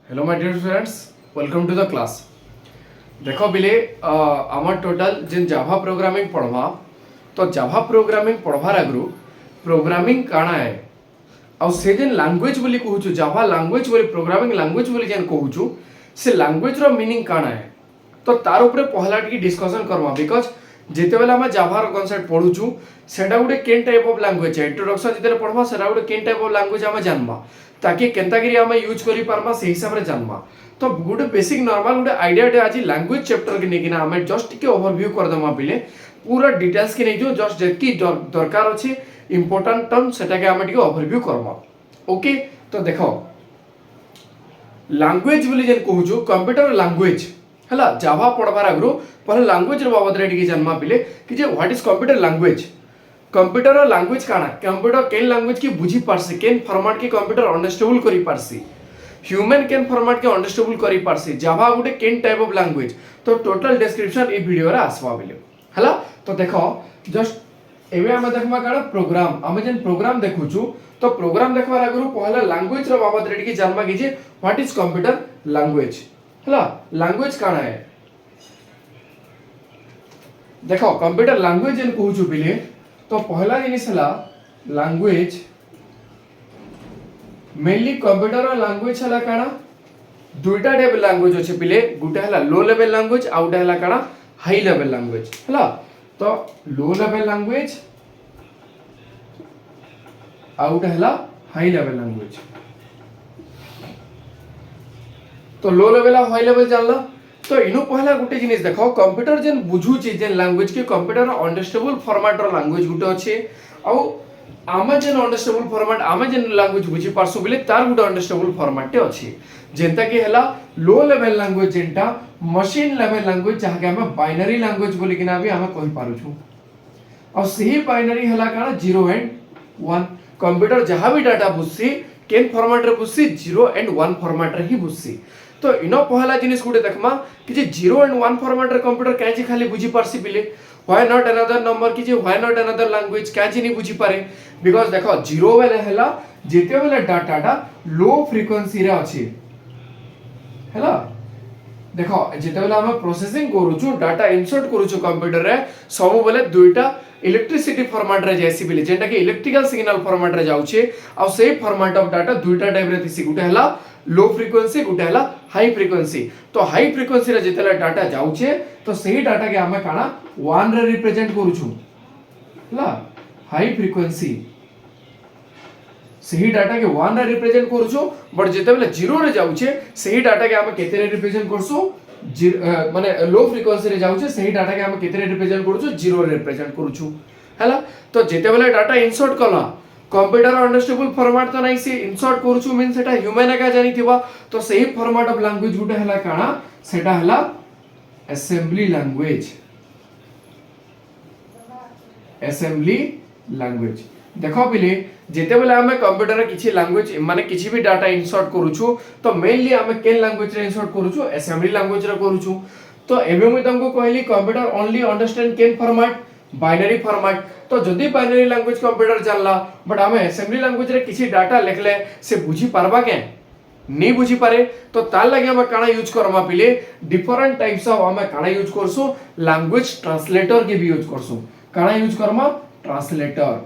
Hello my dear students, welcome to the class. देखो बिले आम टोटाल जेन जाभा प्रोग्रामिंग पढ़वा तो जाभा प्रोग्रामिंग पढ़वार आगु प्रोग्रामिंग काଣା है आउ से जेन लैंग्वेज बोली कहूछु जाभा लैंग्वेज बोली प्रोग्रामिंग लैंग्वेज बोली जेन कहूछु से लैंग्वेज रो मीनिंग काଣା है तो तार ऊपर पहला टी डिस्कशन करवा बिकॉज जेते बेला हम जाभा रो कांसेप्ट पढुछु सेटा गुटे केन टाइप ऑफ लैंग्वेज है इंट्रोडक्शन जेते पढवा सेटा गुटे केन टाइप ऑफ लैंग्वेज हम जानबा ताकि केनतागिरी हम यूज करि पारमा से हिसाब रे जानबा तो गोटे बेसिक नॉर्मल गोटे आइडिया टे आज लैंग्वेज चैप्टर के नेकिना हमें जस्ट टिके ओवरव्यू कर दमा पिले पूरा डिटेल्स के नै जो जस्ट जेतकी दरकार अछि इंपोर्टेंट टर्म सेटा के हम टिके ओवरव्यू करबा। ओके तो देखो लैंग्वेज बोली जेन कहूछु कंप्यूटर लैंग्वेज हला जावा पढ़बार आगु पहले लैंग्वेज रे बाबद रे टिके जानबा पिले कि जे what is computer language. Computer language काना कंप्यूटर केन लैंग्वेज की बुझी पारसी केन फॉर्मेट की कंप्यूटर अंडरस्टैंडेबल करि पारसी ह्यूमन केन फॉर्मेट के अंडरस्टैंडेबल करि पारसी जावा गुटे केन टाइप ऑफ लैंग्वेज तो टोटल डिस्क्रिप्शन ए वीडियो रे आसवा बिले हला। तो देखो जस्ट एबे हम देखमा काना प्रोग्राम हम जेन प्रोग्राम देखुछु तो प्रोग्राम देखबार आगु पहला लैंग्वेज रे बाबद रे टिके जानबा कि जे व्हाट इज कंप्यूटर लैंग्वेज हला लैंग्वेज काना है। देखो कंप्यूटर लैंग्वेज जेन कहूछु बिले तो पहला जिनिस हला लैंग्वेज मेनली कंप्यूटर लैंग्वेज हला काना दुईटा टाइप लैंग्वेज अछि पिले गुटे हला लो लेवल लैंग्वेज आ उटा हला काना हाई लेवल लैंग्वेज हला। तो लो लेवल लैंग्वेज आ उटा हला हाई लेवल लैंग्वेज तो लो लेवल आ हाई लेवल जानला तो इनु पहला गुटे जिनिस देखो कंप्यूटर जेन बुझू छि जेन लैंग्वेज के कंप्यूटर अंडरस्टैंडेबल फॉर्मेट रो लैंग्वेज गुटे अछि आ आमे जेन अंडरस्टैंडेबल फॉर्मेट आमे जेन लैंग्वेज बुझी पारसु बिले तार गुटे अंडरस्टैंडेबल फॉर्मेट टे अछि जेंता कि हला लो लेवल लैंग्वेज जेंटा मशीन लेवल लैंग्वेज जहा के हम बाइनरी लैंग्वेज बोली किना भी हम कहि पारु छु और सही बाइनरी हला काना 0 एंड 1 कंप्यूटर जहां भी डाटा बुझसी केन फॉर्मेट रे बुझसी 0 एंड 1 फॉर्मेट रे ही बुझसी। तो इनो पहला जिनिस गुटे देखमा कि जे 0 एंड 1 फॉर्मेट रे कंप्यूटर काहे खाली बुझी पारसी बिले व्हाई नॉट अनदर नंबर कि जे व्हाई नॉट अनदर लैंग्वेज काहे नहीं बुझी पारे बिकॉज़ देखो 0 वाले हला जेते वाले डाटा लो फ्रीक्वेंसी रे अछि हला। देखो जेते वाला हम प्रोसेसिंग करूछु डाटा इंसर्ट करूछु कंप्यूटर रे सब बेले दुईटा इलेक्ट्रिसिटी फॉर्मेट रे जैसी बिले जेंटा कि इलेक्ट्रिकल सिग्नल फॉर्मेट रे जाउछे आ सेही फॉर्मेट ऑफ डाटा दुईटा टाइप रे थिसी गुटे हला लो फ्रीक्वेंसी गुटे हला हाई फ्रीक्वेंसी। तो हाई फ्रीक्वेंसी रे जेतेला डाटा जाउछे तो सही डाटा के हमें काना 1 रे रिप्रेजेंट करूछु हला हाई फ्रीक्वेंसी सही डाटा के 1 रे रिप्रेजेंट करूछु बट जेतेबेले 0 रे जाउछे सही डाटा के हमें केते रे रिप्रेजेंट करसु माने लो फ्रीक्वेंसी रे जाउछे सही डाटा के हमें केते रे रिप्रेजेंट करूछु 0 रे रिप्रेजेंट करूछु हला। तो जेतेबेले डाटा इंसर्ट कला कंप्यूटर अंडरस्टैंडेबल फॉर्मेट तो नहीं से इंसर्ट करूछु मीन सेटा ह्यूमन का जानि थिबा तो सही फॉर्मेट ऑफ लैंग्वेज गुटे हला काना सेटा हला असेंबली लैंग्वेज असेंबली लैंग्वेज। देखो पिले जेते बेले हमें कंप्यूटर रे किछि लैंग्वेज माने किछि भी डाटा इंसर्ट करूछु तो मेनली हमें केन लैंग्वेज रे इंसर्ट करूछु असेंबली लैंग्वेज रे करूछु। तो एबे मुई तुमको कहली कंप्यूटर ओनली अंडरस्टैंड केन फॉर्मेट बाइनरी फॉर्मेट तो जदी बाइनरी लैंग्वेज कंप्यूटर जानला बट हमें असेंबली लैंग्वेज रे किछि डाटा लिखले से बुझी पारबा के नहीं बुझी पारे तो तार लगे हम काना यूज करमा पिले डिफरेंट टाइप्स ऑफ हम काना यूज करसु लैंग्वेज ट्रांसलेटर के भी यूज करसु काना यूज करमा ट्रांसलेटर।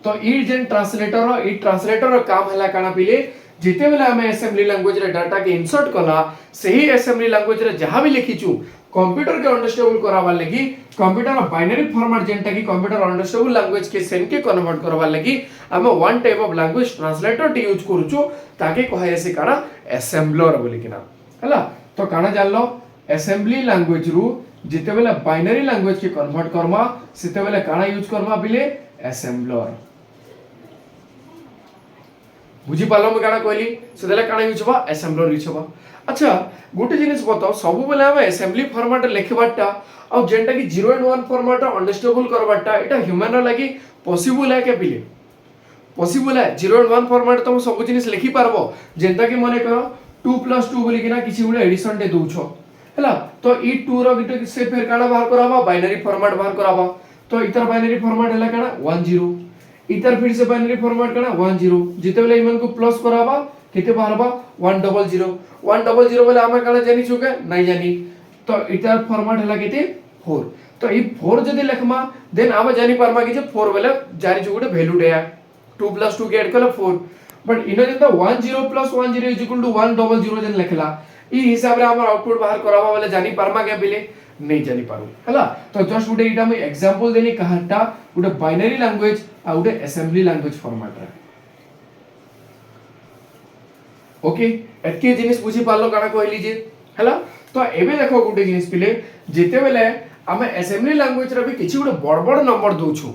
तो ई जेन ट्रांसलेटर काम हला काना पिले जेते बेला हमें असेंबली लैंग्वेज रे डाटा के इंसर्ट कला सही असेंबली लैंग्वेज रे जहां भी लिखिचु कंप्यूटर के अंडरस्टैंडेबल करावा लगी कंप्यूटर बाइनरी फॉर्मेट जेंटा कि कंप्यूटर अंडरस्टैंडेबल लैंग्वेज के सेन के कन्वर्ट करवा लगी हम one type of language translator टी यूज करूछु ताकि कहे से काना असेंबलर बोली किना हला। तो काना जानलो असेंबली लैंग्वेज रु जेते बेला बाइनरी लैंग्वेज के कन्वर्ट करवा सेते बेला काना यूज करवा बिले असेंबलर बुझी पालो मैं काना कहली सेदेला काना यूज होबा असेंबलर यूज होबा। अच्छा गोटे जिनिस बताओ सब बेले हम असेंबली फॉर्मेट लिखबाटा आ जेंटा कि 0 and 1 format understandable करबाटा Etah human रे लागि पॉसिबल है के पिले पॉसिबल है 0 एंड 1 फॉर्मेट तो सब जिनिस लिखि पारबो जेंटा कि माने करो 2 + 2 बोली किना किछि गुडे एडिशन दे दोछो हला। तो ई 2 रो गिटे से फिर काना बाहर कराबा बाइनरी फॉर्मेट बाहर कराबा तो इतर बाइनरी फॉर्मेट हला काना 1 0 इतर फिर से बाइनरी फॉर्मेट काना 1 0 जिते बेले इमन को प्लस कराबा केते बाहरबा 100 100 बोले आमे काले जानि छुके नहीं जानि तो इटार फॉर्मेट हला केते 4 तो ई 4 जदी लिखमा देन आमे जानि पारमा कि जे 4 बोले जानि छु गोटे वैल्यू डेया 2 + 2 के ऐड कले 4 बट इनो जंता 10 + 10 = 100 जन लिखला ई हिसाब रे हमर आउटपुट बाहर कराबा बोले जानि पारमा के बिले नहीं जानि पारू हला तो जस्ट गोटे इटा मैं एग्जांपल देनी कहाटा गोटे बाइनरी लैंग्वेज आ गोटे असेंबली लैंग्वेज फॉर्मेट रे ओके एतके जिनिस बुझी पालो काना कहली जे हला तो एबे देखो गोटे जिनिस पिले जेते बेले आमे असेंबली लैंग्वेज रे भी किछि गोटे बड़ बड़ नंबर दोछु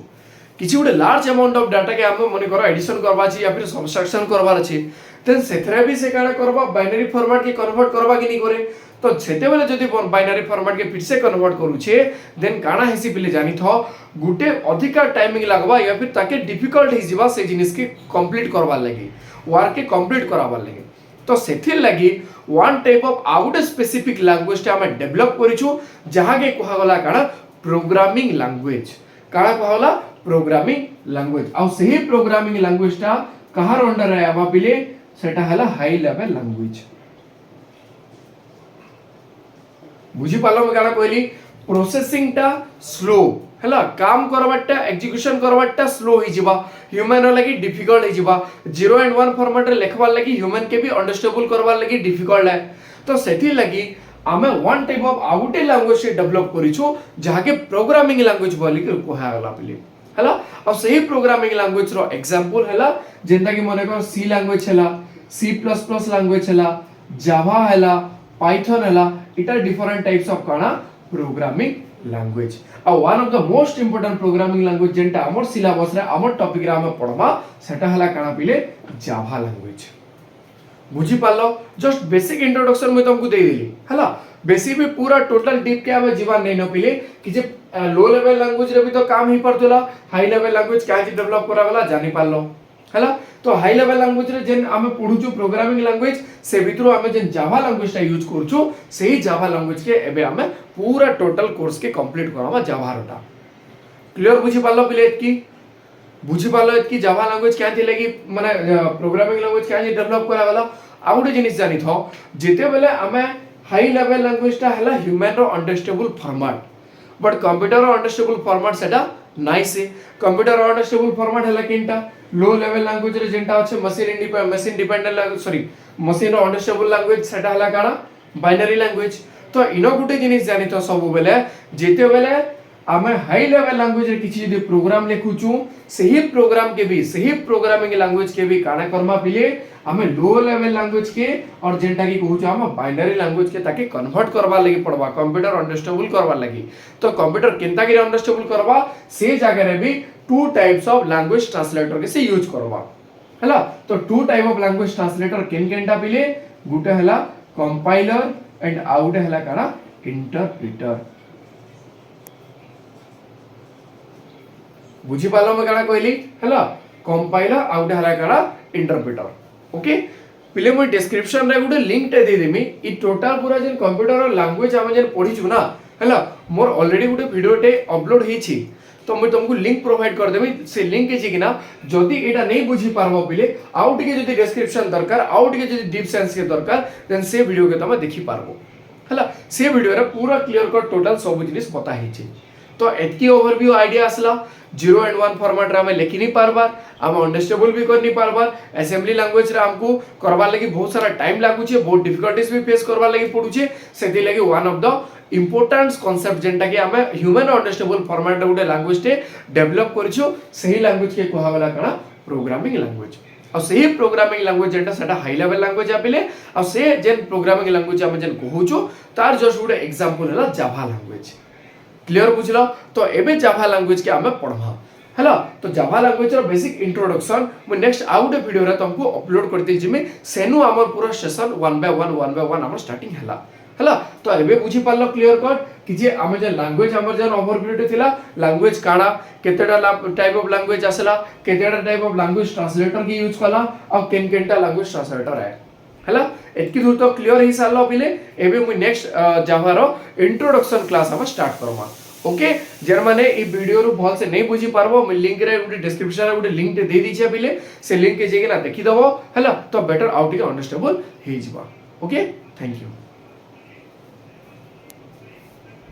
किछि गोटे लार्ज अमाउंट ऑफ डाटा के आमे मने करो एडिशन करबा छी या फिर सबट्रैक्शन करबार अछि देन सेथरे भी से काना करबा बाइनरी फॉर्मेट के कन्वर्ट करबा कि नहीं करे तो सेते बेले जदी बाइनरी फॉर्मेट के फिर से कन्वर्ट करू छे देन काना हेसी पिले जानि थो गुटे अधिका टाइमिंग लागबा या फिर ताके डिफिकल्ट हि जिबा से जिनिस के कंप्लीट करबा लागि वर्क के कंप्लीट कराबा लागि तो सेथिर लागि one type of out specific language टे हम डेवलप करिछु जहा के कहा गला काना प्रोग्रामिंग लैंग्वेज काना कहला प्रोग्रामिंग लैंग्वेज आ सही प्रोग्रामिंग लैंग्वेज टा कहार अंडर रे आबा पिले सेटा हला हाई लेवल लैंग्वेज बुझी पालो काना कहली प्रोसेसिंग टा स्लो हला काम करबाटा एग्जीक्यूशन करबाटा स्लो हि जिबा ह्यूमन लागि डिफिकल्ट हि जिबा 0 एंड 1 फॉर्मेट रे लिखबा लागि ह्यूमन के भी अंडरस्टैंडेबल करबा लागि डिफिकल्ट है तो सेथि लागि आमे one type of out language से डेवलप करिछु जहा के प्रोग्रामिंग लैंग्वेज बोली के कोहा गला पिले हला और सही प्रोग्रामिंग लैंग्वेज रो एग्जांपल हला जेंता कि माने को सी लैंग्वेज हला C++ लैंग्वेज हला जावा हला पाइथन हला इटा डिफरेंट टाइप्स ऑफ काना प्रोग्रामिंग लैंग्वेज आ one of the most important programming language जेंटा हमर सिलेबस रे हमर टॉपिक रे हम पढमा सेटा हला काना पिले जावा लैंग्वेज बुझी पालो जस्ट बेसिक इंट्रोडक्शन में तुमको दे देली हला बेसिक भी पूरा टोटल डीप के हम जीवन नहीं न पिले कि जे लो लेवल लैंग्वेज रे भी तो काम ही पड़तला हाई लेवल लैंग्वेज क्या डेवलप करावला जानि पालो हला तो हाई लेवल लैंग्वेज रे जेन हम पढुछु प्रोग्रामिंग लैंग्वेज से भितरो हम जेन जावा लैंग्वेज टा यूज करछु सेही जावा लैंग्वेज के एबे हम पूरा टोटल कोर्स के कंप्लीट करावा जावा रोटा क्लियर बुझी पालो पिले की बुझी पालो कि जावा लैंग्वेज क्या थिले माने प्रोग्रामिंग लैंग्वेज क्या डेवलप करावला आ गुटे जिनिस जानि थो जेते बेले हमें हाई लेवल लैंग्वेज टा हला ह्यूमन रो अंडरस्टैंडेबल फॉर्मेट बट कंप्यूटर रो अंडरस्टैंडेबल फॉर्मेट सेटा नाइस है कंप्यूटर रो अंडरस्टैंडेबल फॉर्मेट हला किनटा लो लेवल लैंग्वेज रे जेंटा अछि मशीन डिपेंडेंट सॉरी मशीन रो अंडरस्टैंडेबल लैंग्वेज सेटा हला काना बाइनरी लैंग्वेज तो इनो गुटे जिनिस जानि थो सब बेले जेते बेले आमे हाई लेवल लैंग्वेज रे किछि जे प्रोग्राम लिखुछु सही प्रोग्राम के भी सही प्रोग्रामिंग लैंग्वेज के भी काना करमा पिले हमें लो लेवल लैंग्वेज के और जेंटा की कहूछु हम बाइनरी लैंग्वेज के ताके कन्वर्ट करबा लागि पड़बा कंप्यूटर अंडरस्टैंडेबल करबा लागि तो कंप्यूटर केनता के अंडरस्टैंडेबल करबा से जगह रे भी two types of language translator के से यूज करबा हला तो two type of language translator केनटा पिले गुटे हला कंपाइलर एंड आउट हला काना इंटरप्रेटर बुझी पालो मैं काना कहली हला कंपाइलर आउट हला काना इंटरप्रेटर ओके पिले मैं डिस्क्रिप्शन रे गुटे लिंक टे दे देमी ई टोटल पूरा जे कंप्यूटर लैंग्वेज हम जे पढी छु ना हला मोर ऑलरेडी गुटे वीडियो टे अपलोड हे छी तो मैं तुमको लिंक प्रोवाइड कर देबी से लिंक के छी ना जदी एटा नहीं बुझी पारबो पिले आउट के जदी डिस्क्रिप्शन दरकार आउट के जदी डीप साइंस के दरकार देन से वीडियो के तमे देखि पारबो हला से वीडियो रे पूरा क्लियर कट टोटल सब जिनिस बता हे छी तो एतकी ओवरव्यू आइडिया असला 0 एंड 1 फॉर्मेट रे हमें लिखि नहीं पारबार हम अंडरस्टैंडेबल भी कर नहीं पारबार असेंबली लैंग्वेज रे हमको करबा लागि बहुत सारा टाइम लागु छे बहुत डिफिकल्टीज भी फेस करबा लागि पडु छे सेति लागि one of the important concept जेंटा कि हमें ह्यूमन अंडरस्टैंडेबल फॉर्मेट रे गुटे लैंग्वेज टे डेवलप करछु सही लैंग्वेज के कोहा वाला कणा प्रोग्रामिंग लैंग्वेज और सही प्रोग्रामिंग लैंग्वेज जेंटा सेटा हाई लेवल लैंग्वेज आपिले और से जेन प्रोग्रामिंग लैंग्वेज हम जेन कहूछु तार जस्ट गुटे एग्जांपल हला जावा लैंग्वेज क्लियर बुझलो तो एबे जावा लैंग्वेज के हमें पढमा हला तो जावा लैंग्वेज रो बेसिक इंट्रोडक्शन मैं नेक्स्ट आउट वीडियो रे तुमको अपलोड करते जिमे सेनु हमर पूरा सेशन 1 बाय 1 हमर स्टार्टिंग हला तो एबे बुझी पालो क्लियर कट कि जे हम जे लैंग्वेज हमर जन ओवरव्यू थिला लैंग्वेज काडा केतेडा टाइप ऑफ लैंग्वेज आसला केतेडा टाइप ऑफ लैंग्वेज ट्रांसलेटर की यूज कला और केनकेनटा लैंग्वेज ट्रांसलेटर है हला एतकी दूर तो क्लियर ही सालो पिले एबे मु नेक्स्ट जावा रो इंट्रोडक्शन क्लास हम स्टार्ट करमा ओके जर माने ई वीडियो रु भल से नहीं बुझी पारबो मैं लिंक रे गुटे डिस्क्रिप्शन रे गुटे लिंक दे दीछे बिले से लिंक के जेके ना देखि दबो हला तो बेटर आउट के अंडरस्टैंडेबल हे जिबा ओके थैंक यू।